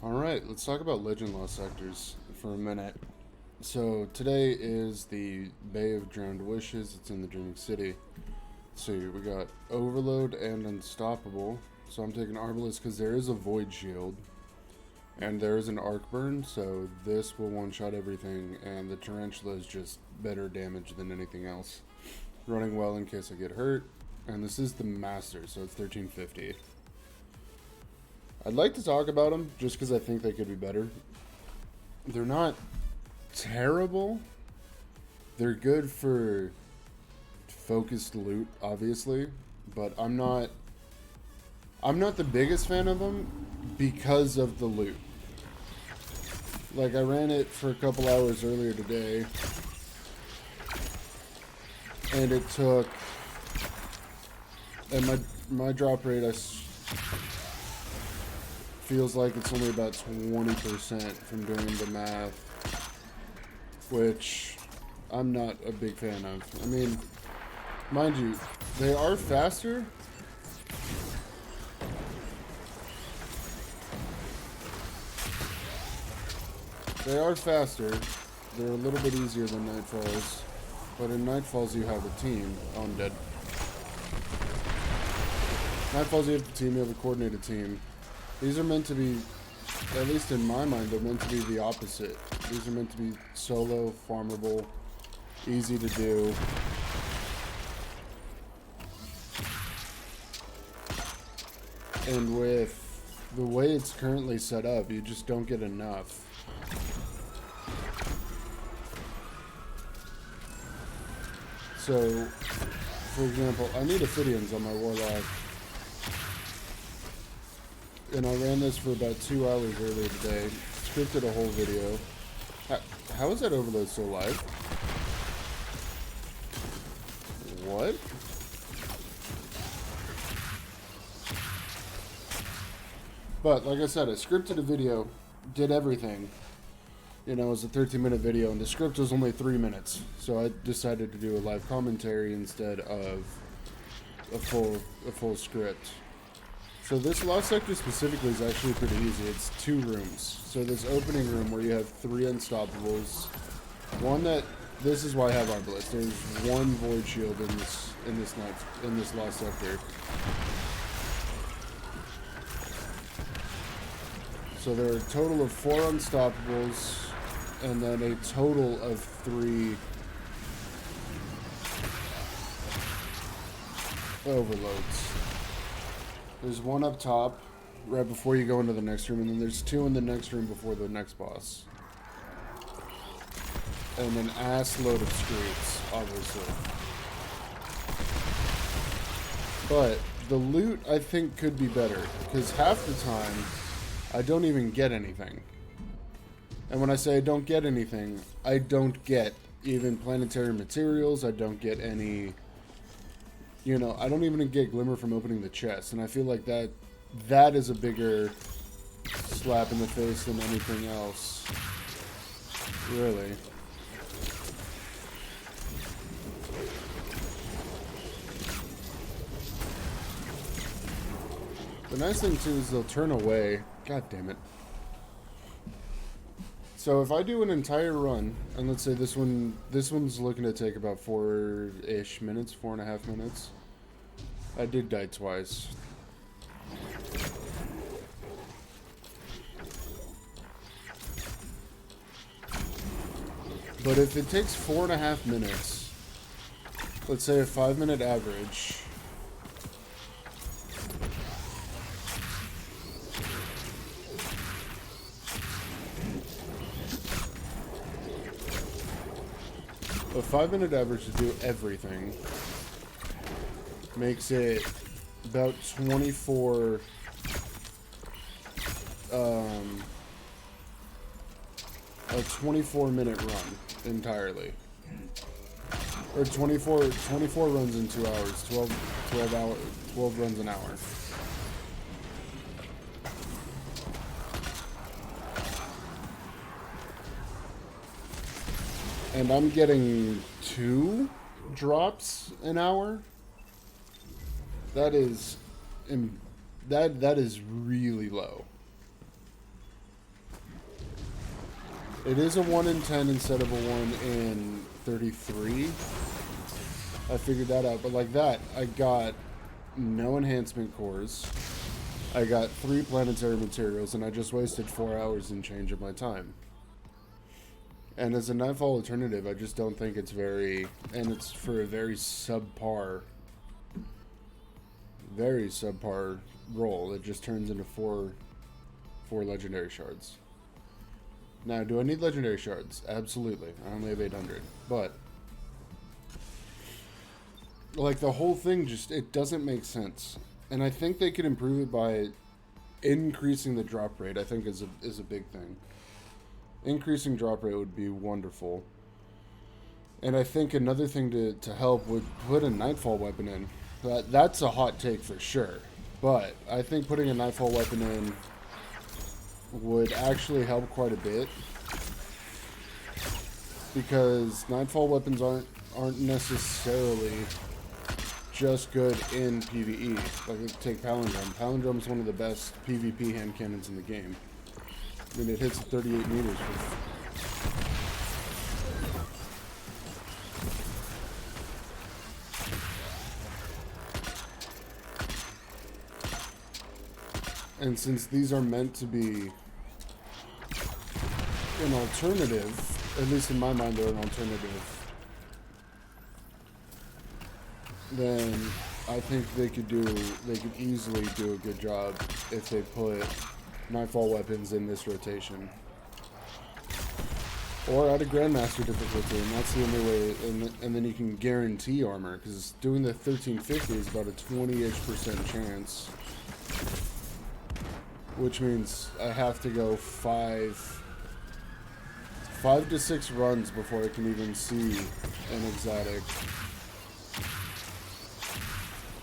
Alright, let's talk about Legend Lost Sectors for a minute. So, today is the Bay of Drowned Wishes. It's in the Dreaming City. So, we got Overload and Unstoppable. So, I'm taking Arbalest because there is a Void Shield. And there is an Arc Burn, so this will one-shot everything. And the Tarantula is just better damage than anything else. Running well in case I get hurt. And this is the Master, so it's 1350. I'd like to talk about them just because I think they could be better. They're not terrible. They're good for focused loot, obviously, but I'm not the biggest fan of them because of the loot. Like, I ran it for a couple hours earlier today, and it took, and my drop rate, feels like it's only about 20% from doing the math, which I'm not a big fan of. I mean, mind you, they are faster. They are faster. They're a little bit easier than Nightfalls, but in Nightfalls you have a team. Oh, I'm dead. Nightfalls you have a team, you have a coordinated team. These are meant to be, at least in my mind, they're meant to be the opposite. These are meant to be solo, farmable, easy to do. And with the way it's currently set up, you just don't get enough. So, for example, I need Ophidians on my Warlock. And I ran this for about 2 hours earlier today. Scripted a whole video. How is that Overload still alive? What? But, like I said, I scripted a video, did everything. You know, it was a 13-minute video, and the script was only 3 minutes. So I decided to do a live commentary instead of a full script. So this Lost Sector specifically is actually pretty easy. It's 2 rooms. So this opening room where you have 3 Unstoppables. One that, this is why I have Arbalest. There's 1 Void Shield in this Lost Sector. So there are a total of 4 Unstoppables, and then a total of 3 Overloads. There's 1 up top, right before you go into the next room, and then there's 2 in the next room before the next boss. And an ass load of screens, obviously. But the loot, I think, could be better, because half the time, I don't even get anything. And when I say I don't get anything, I don't get even planetary materials, I don't get any... You know, I don't even get Glimmer from opening the chest, and I feel like that is a bigger slap in the face than anything else. Really. The nice thing too is they'll turn away. God damn it. So if I do an entire run, and let's say this one's looking to take about 4-ish minutes, 4.5 minutes. I did die twice. But if it takes 4.5 minutes, let's say a 5-minute average, a 5-minute average to do everything makes it about 24 a 24-minute run entirely, or 24 runs in 2 hours, 12 runs an hour. And I'm getting 2 drops an hour. That is really low. It is a 1 in 10 instead of a 1 in 33. I figured that out. But like that, I got no enhancement cores. I got 3 planetary materials, and I just wasted 4 hours and change of my time. And as a Nightfall alternative, I just don't think it's very... And it's for a very subpar roll. It just turns into four legendary shards. Now, do I need legendary shards? Absolutely. I only have 800. But, like, the whole thing just, it doesn't make sense. And I think they could improve it by increasing the drop rate, I think is a big thing. Increasing drop rate would be wonderful. And I think another thing to help would put a Nightfall weapon in. That's a hot take for sure. But I think putting a Nightfall weapon in would actually help quite a bit, because Nightfall weapons aren't necessarily just good in PvE. Like, take Palindrome. Palindrome is one of the best PvP hand cannons in the game. I mean, it hits 38 meters. And since these are meant to be an alternative, at least in my mind they're an alternative, then I think they could easily do a good job if they put Nightfall weapons in this rotation. Or at a Grandmaster difficulty, and that's the only way, and then you can guarantee armor, because doing the 1350 is about a 20-ish% chance. Which means I have to go 5 to 6 runs before I can even see an exotic.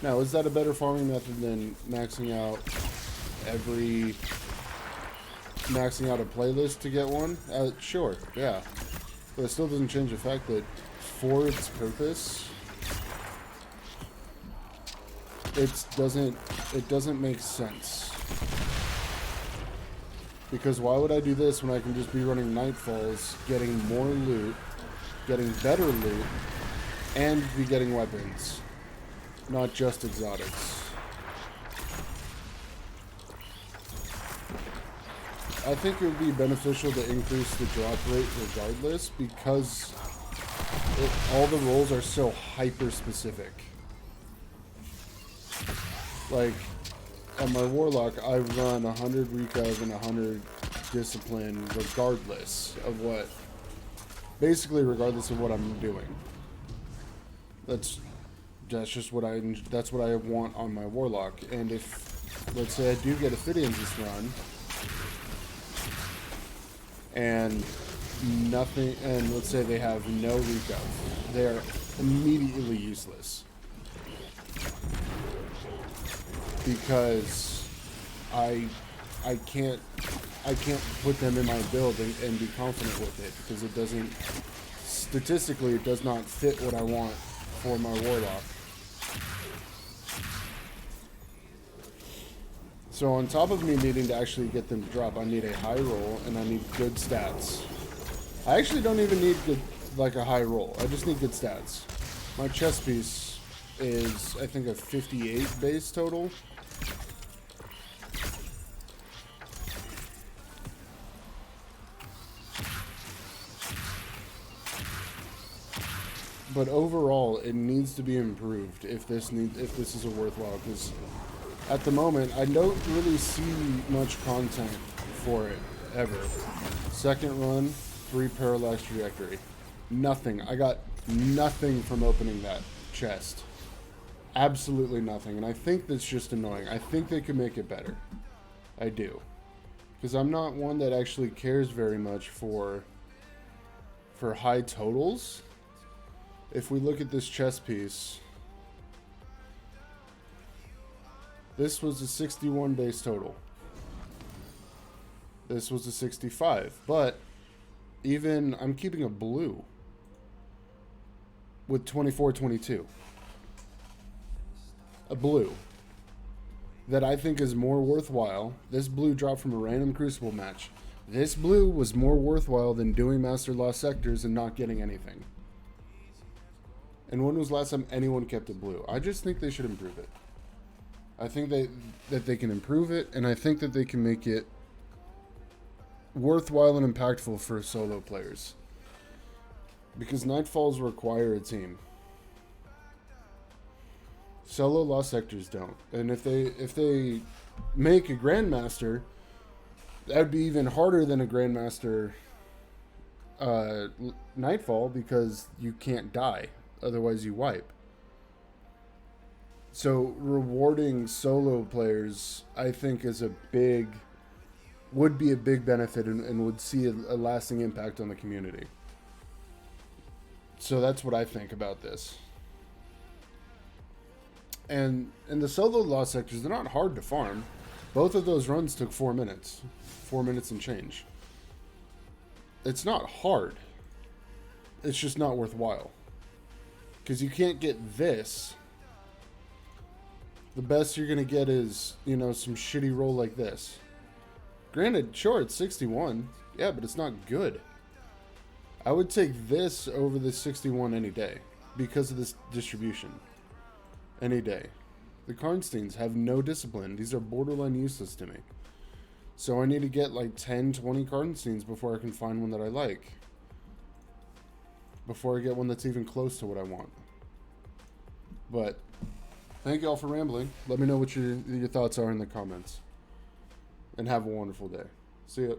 Now, is that a better farming method than maxing out a playlist to get one? Sure, yeah. But it still doesn't change the fact that for its purpose, it doesn't make sense. Because why would I do this when I can just be running Nightfalls, getting more loot, getting better loot, and be getting weapons, not just exotics? I think it would be beneficial to increase the drop rate regardless, because all the rolls are so hyper-specific. Like, on my Warlock, I run 100 Recov and 100 Discipline regardless of what... Basically regardless of what I'm doing. That's just what that's what I want on my Warlock. And if, let's say I do get Ophidians this run, and nothing, and let's say they have no Recov, they are immediately useless. Because I can't put them in my build and be confident with it, because it doesn't, statistically it does not fit what I want for my Warlock. So on top of me needing to actually get them to drop, I need a high roll and I need good stats. I actually don't even need a high roll, I just need good stats. My chest piece is, I think, a 58 base total. But overall, it needs to be improved if this is a worthwhile, because at the moment I don't really see much content for it ever. Second run, 3 parallax trajectory. Nothing. I got nothing from opening that chest. Absolutely nothing. And I think that's just annoying. I think they could make it better. I do. Because I'm not one that actually cares very much for high totals. If we look at this chest piece, this was a 61 base total. This was a 65, but even I'm keeping a blue with 24-22. A blue that I think is more worthwhile. This blue dropped from a random Crucible match. This blue was more worthwhile than doing Master Lost Sectors and not getting anything. And when was the last time anyone kept it blue? I just think they should improve it. I think that they can improve it, and I think that they can make it worthwhile and impactful for solo players. Because Nightfalls require a team. Solo Lost Sectors don't. And if they make a Grandmaster, that would be even harder than a Grandmaster Nightfall, because you can't die. Otherwise you wipe. So rewarding solo players, I think, would be a big benefit, and would see a lasting impact on the community. So that's what I think about this. And the solo Lost Sectors, they're not hard to farm. Both of those runs took 4 minutes. 4 minutes and change. It's not hard. It's just not worthwhile. Because you can't get this. The best you're going to get is, some shitty roll like this. Granted, sure, it's 61. Yeah, but it's not good. I would take this over the 61 any day. Because of this distribution. Any day. The Karnsteins have no discipline. These are borderline useless to me. So I need to get like 10, 20 Karnsteins before I can find one that I like. Before I get one that's even close to what I want. But thank you all for rambling. Let me know what your thoughts are in the comments. And have a wonderful day. See ya.